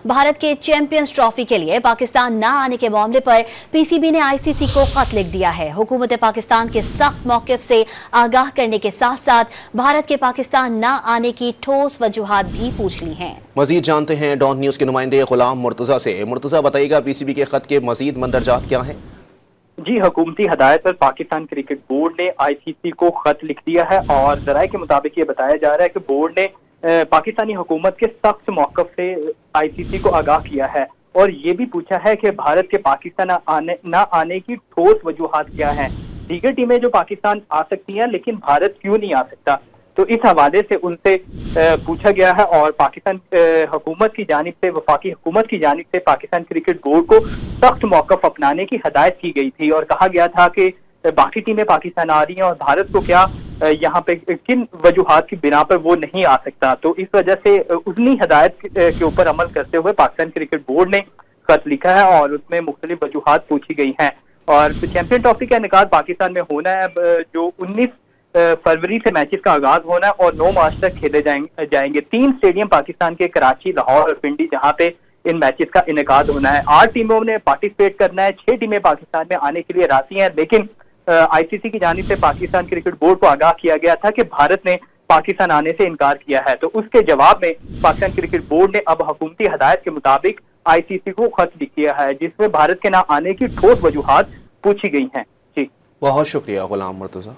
भारत के champions trophy के लिए पाकिस्तान न आने के मामले पर पीसीबी ने आईसीसी को खत लिख दिया है। हुकूमत पाकिस्तान के सख्त मौक़िफ़ से आगाह करने के साथ साथ भारत के पाकिस्तान न आने की ठोस वजूहात भी पूछ ली हैं। मजीद जानते हैं डॉन न्यूज़ के नुमाइंदे गुलाम मुर्तज़ा से। मुर्तज़ा, बताइएगा पीसीबी के खत के मजीद मंदरजात क्या हैं? जी, हुकूमती हदायत पर पाकिस्तान क्रिकेट बोर्ड ने आईसीसी को खत लिख दिया है और जराये के मुताबिक ये बताया जा रहा है कि बोर्ड ने पाकिस्तानी हुकूमत के सख्त मौक़िफ़ से आईसीसी को आगाह किया है और ये भी पूछा है कि भारत के पाकिस्तान न आने की ठोस वजूहात क्या हैं। दीगर टीमें जो पाकिस्तान आ सकती हैं लेकिन भारत क्यों नहीं आ सकता, तो इस हवाले से उनसे पूछा गया है और पाकिस्तान हुकूमत की जानिब से, वफाकी हुकूमत की जानिब से पाकिस्तान क्रिकेट बोर्ड को सख्त मौक़िफ़ अपनाने की हदायत की गई थी और कहा गया था कि बाकी टीमें पाकिस्तान आ रही हैं और भारत को क्या यहाँ पे किन वजूहात की बिना पर वो नहीं आ सकता। तो इस वजह से उन्हीं हदायत के ऊपर अमल करते हुए पाकिस्तान क्रिकेट बोर्ड ने खत लिखा है और उसमें मुख्तलिफ वजूहात पूछी गई हैं। और चैंपियन ट्रॉफी का इनेकाद पाकिस्तान में होना है, जो 19 फरवरी से मैचेस का आगाज होना है और 9 मार्च तक खेले जाएंगे। 3 स्टेडियम पाकिस्तान के, कराची, लाहौर और पिंडी, जहां पे इन मैचेस का इनेकाद होना है। 8 टीमों ने पार्टिसिपेट करना है। 6 टीमें पाकिस्तान में आने के लिए राजी हैं, लेकिन आईसीसी की जानिब से पाकिस्तान क्रिकेट बोर्ड को आगाह किया गया था कि भारत ने पाकिस्तान आने से इनकार किया है। तो उसके जवाब में पाकिस्तान क्रिकेट बोर्ड ने अब हुकूमती हदायत के मुताबिक आईसीसी को खत लिख दिया है, जिसमें भारत के ना आने की ठोस वजूहात पूछी गई हैं। जी, बहुत शुक्रिया गुलाम मुर्तज़ा।